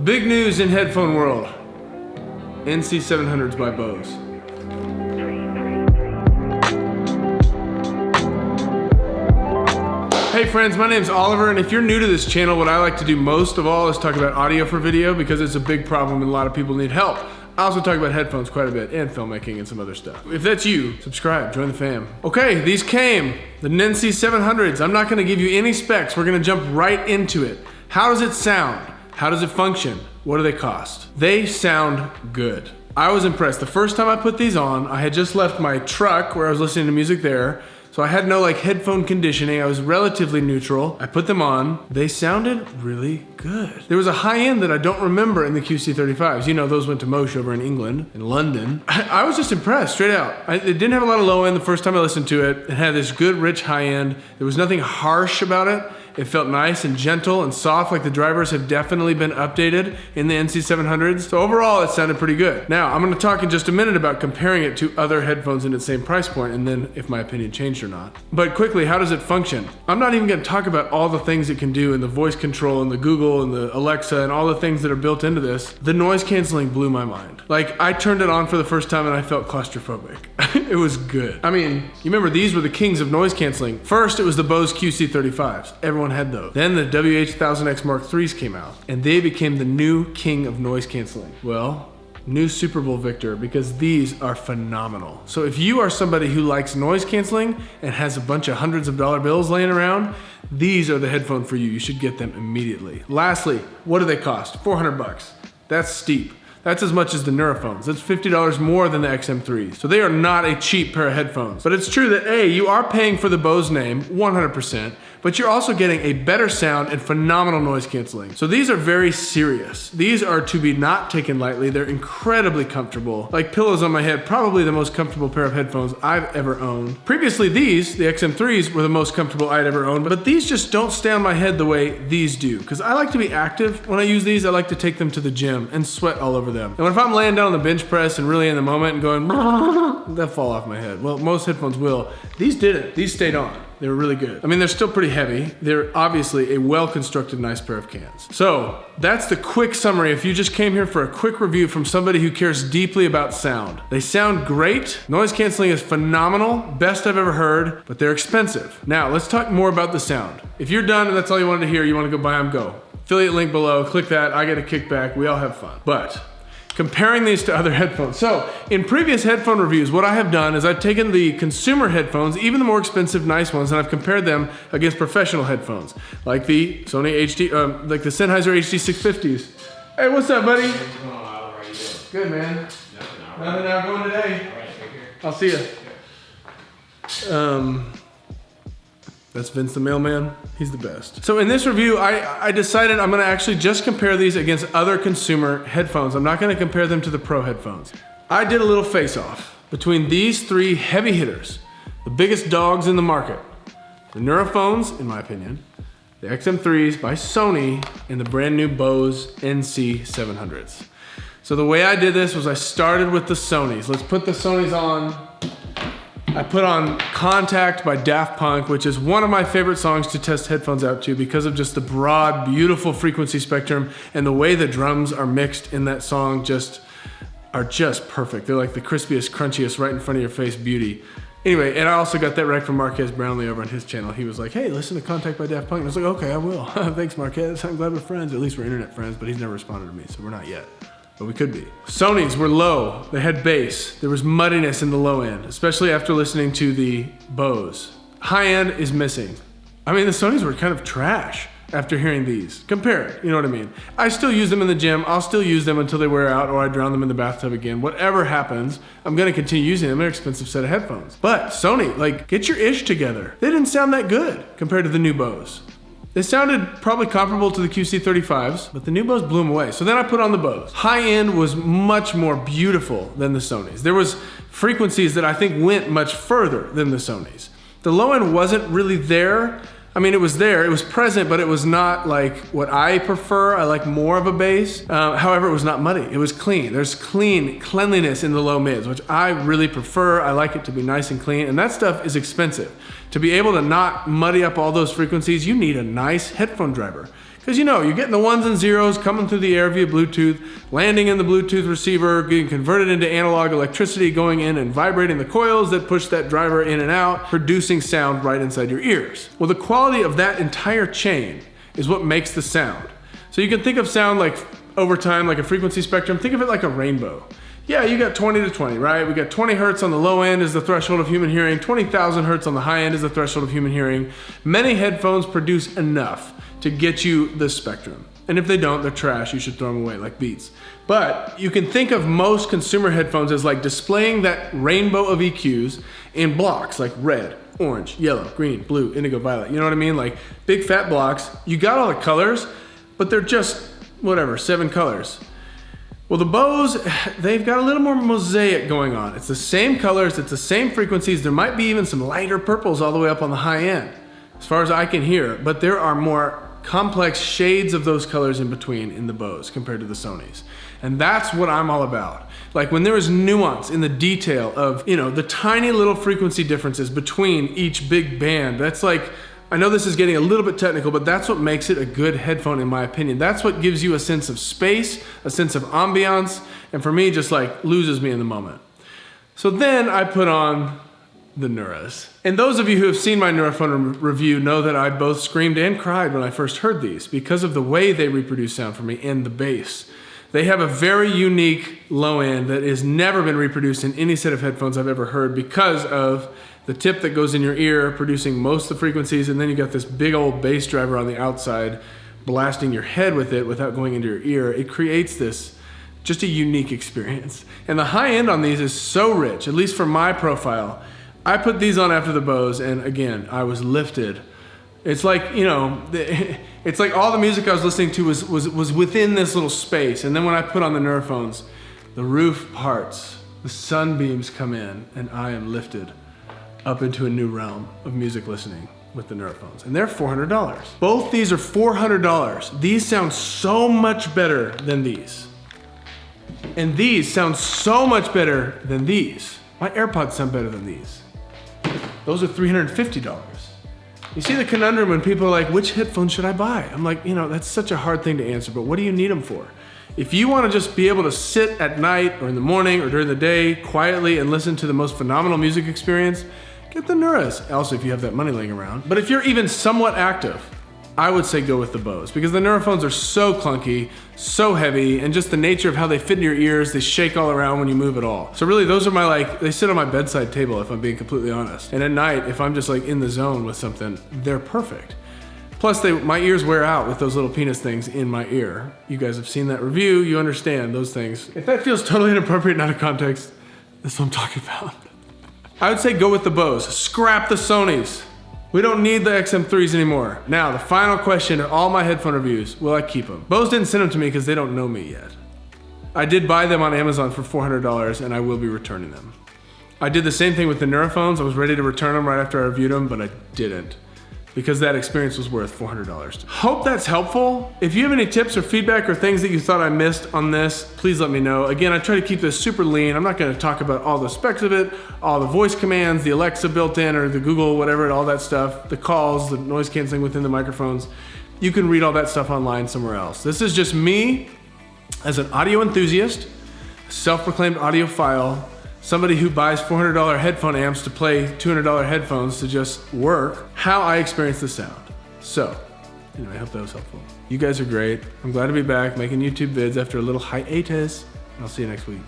Big news in headphone world. NC 700s by Bose. Hey friends, my name's Oliver, and if you're new to this channel, what I like to do most of all is talk about audio for video because it's a big problem and a lot of people need help. I also talk about headphones quite a bit and filmmaking and some other stuff. If that's you, subscribe, join the fam. Okay, these came, the NC 700s. I'm not gonna give you any specs. We're gonna jump right into it. How does it sound? How does it function? What do they cost? They sound good. I was impressed. The first time I put these on, I had just left my truck where I was listening to music there. So I had no headphone conditioning. I was relatively neutral. I put them on. They sounded really good. There was a high end that I don't remember in the QC35s. You know, those went to Mosh over in England, in London. I was just impressed, straight out. It didn't have a lot of low end the first time I listened to it. It had this good, rich high end. There was nothing harsh about it. It felt nice and gentle and soft, like the drivers have definitely been updated in the NC 700s. So overall, it sounded pretty good. Now, I'm gonna talk in just a minute about comparing it to other headphones in its same price point and then if my opinion changed or not. But quickly, how does it function? I'm not even gonna talk about all the things it can do and the voice control and the Google and the Alexa and all the things that are built into this. The noise canceling blew my mind. I turned it on for the first time and I felt claustrophobic. It was good. I mean, you remember these were the kings of noise canceling. First, it was the Bose QC35s. Everyone had those. Then the WH-1000X Mark IIIs came out and they became the new king of noise canceling. Well, new Super Bowl victor, because these are phenomenal. So if you are somebody who likes noise canceling and has a bunch of hundreds of dollar bills laying around, these are the headphone for you. You should get them immediately. Lastly, what do they cost? 400 bucks. That's steep. That's as much as the Neurophones. That's $50 more than the XM3s. So they are not a cheap pair of headphones. But it's true that A, you are paying for the Bose name, 100%, but you're also getting a better sound and phenomenal noise canceling. So these are very serious. These are to be not taken lightly. They're incredibly comfortable. Like pillows on my head, probably the most comfortable pair of headphones I've ever owned. Previously these, the XM3s, were the most comfortable I'd ever owned, but these just don't stay on my head the way these do. Because I like to be active. When I use these, I like to take them to the gym and sweat all over them. And if I'm laying down on the bench press and really in the moment and going, they'll fall off my head. Well, most headphones will. These didn't. These stayed on. They were really good. I mean, they're still pretty heavy. They're obviously a well-constructed, nice pair of cans. So that's the quick summary. If you just came here for a quick review from somebody who cares deeply about sound. They sound great. Noise canceling is phenomenal. Best I've ever heard, but they're expensive. Now, let's talk more about the sound. If you're done and that's all you wanted to hear, you want to go buy them, go. Affiliate link below, click that, I get a kickback, we all have fun. But comparing these to other headphones. So in previous headphone reviews, what I have done is I've taken the consumer headphones, even the more expensive, nice ones, and I've compared them against professional headphones, like the Sony HD, like the Sennheiser HD650s. Hey, what's up, buddy? What's going on, Oliver? How you doing? Good, man. Nothing now going today. All right, take care. I'll see you. That's Vince the Mailman. He's the best. So in this review, I decided I'm gonna actually just compare these against other consumer headphones. I'm not gonna compare them to the pro headphones. I did a little face-off between these three heavy hitters, the biggest dogs in the market. The Neurophones, in my opinion, the XM3s by Sony, and the brand new Bose NC 700s. So the way I did this was I started with the Sonys. Let's put the Sonys on. I put on Contact by Daft Punk, which is one of my favorite songs to test headphones out to because of just the broad, beautiful frequency spectrum and the way the drums are mixed in that song are just perfect. They're like the crispiest, crunchiest, right in front of your face beauty. Anyway, and I also got that right from Marquez Brownlee over on his channel. He was like, hey, listen to Contact by Daft Punk. And I was like, okay, I will. Thanks, Marquez. I'm glad we're friends. At least we're internet friends, but he's never responded to me, so we're not yet. But we could be. Sonys were low, they had bass. There was muddiness in the low end, especially after listening to the Bose. High end is missing. I mean, the Sonys were kind of trash after hearing these. Compare it, you know what I mean? I still use them in the gym, I'll still use them until they wear out or I drown them in the bathtub again. Whatever happens, I'm gonna continue using them. They're an expensive set of headphones. But Sony, get your ish together. They didn't sound that good compared to the new Bose. They sounded probably comparable to the QC35s, but the new Bose blew them away. So then I put on the Bose. High end was much more beautiful than the Sonys. There was frequencies that I think went much further than the Sonys. The low end wasn't really there. I mean, it was there, it was present, but it was not like what I prefer. I like more of a bass. However, it was not muddy, it was clean. There's cleanliness in the low mids, which I really prefer. I like it to be nice and clean, and that stuff is expensive. To be able to not muddy up all those frequencies, you need a nice headphone driver. Because you're getting the ones and zeros coming through the air via Bluetooth, landing in the Bluetooth receiver, getting converted into analog electricity, going in and vibrating the coils that push that driver in and out, producing sound right inside your ears. Well, the quality of that entire chain is what makes the sound. So you can think of sound like over time, like a frequency spectrum. Think of it like a rainbow. Yeah, you got 20 to 20, right? We got 20 hertz on the low end is the threshold of human hearing. 20,000 hertz on the high end is the threshold of human hearing. Many headphones produce enough to get you the spectrum. And if they don't, they're trash. You should throw them away like Beats. But you can think of most consumer headphones as like displaying that rainbow of EQs in blocks like red, orange, yellow, green, blue, indigo, violet. You know what I mean? Like big fat blocks. You got all the colors, but they're just whatever, 7 colors. Well, the Bose, they've got a little more mosaic going on. It's the same colors, it's the same frequencies. There might be even some lighter purples all the way up on the high end, as far as I can hear, but there are more complex shades of those colors in between in the Bose compared to the Sonys. And that's what I'm all about. Like when there is nuance in the detail of, the tiny little frequency differences between each big band, that's like, I know this is getting a little bit technical, but that's what makes it a good headphone in my opinion. That's what gives you a sense of space, a sense of ambiance, and for me, just like loses me in the moment. So then I put on the Neuras. And those of you who have seen my Neurophone review know that I both screamed and cried when I first heard these because of the way they reproduce sound for me and the bass. They have a very unique low end that has never been reproduced in any set of headphones I've ever heard because of the tip that goes in your ear producing most of the frequencies, and then you got this big old bass driver on the outside blasting your head with it without going into your ear. It creates this just a unique experience. And the high end on these is so rich, at least for my profile. I put these on after the Bose, and again, I was lifted. It's like, it's like all the music I was listening to was within this little space. And then when I put on the Neurophones, the roof parts, the sunbeams come in, and I am lifted up into a new realm of music listening with the Neurophones. And they're $400. Both these are $400. These sound so much better than these. And these sound so much better than these. My AirPods sound better than these. Those are $350. You see the conundrum when people are like, which headphones should I buy? I'm like, that's such a hard thing to answer, but what do you need them for? If you want to just be able to sit at night or in the morning or during the day quietly and listen to the most phenomenal music experience, get the Neuras. Also, if you have that money laying around. But if you're even somewhat active, I would say go with the Bose because the Neurophones are so clunky, so heavy, and just the nature of how they fit in your ears, they shake all around when you move at all. So really, those are they sit on my bedside table if I'm being completely honest. And at night, if I'm just like in the zone with something, they're perfect. Plus, my ears wear out with those little penis things in my ear. You guys have seen that review, you understand those things. If that feels totally inappropriate and out of context, that's what I'm talking about. I would say go with the Bose. Scrap the Sonys. We don't need the XM3s anymore. Now, the final question in all my headphone reviews, will I keep them? Bose didn't send them to me because they don't know me yet. I did buy them on Amazon for $400 and I will be returning them. I did the same thing with the Neurophones. I was ready to return them right after I reviewed them, but I didn't because that experience was worth $400. Hope that's helpful. If you have any tips or feedback or things that you thought I missed on this, please let me know. Again, I try to keep this super lean. I'm not gonna talk about all the specs of it, all the voice commands, the Alexa built in or the Google, whatever, all that stuff, the calls, the noise canceling within the microphones. You can read all that stuff online somewhere else. This is just me as an audio enthusiast, self-proclaimed audiophile, somebody who buys $400 headphone amps to play $200 headphones to just work, how I experience the sound. So, I hope that was helpful. You guys are great. I'm glad to be back making YouTube vids after a little hiatus. I'll see you next week.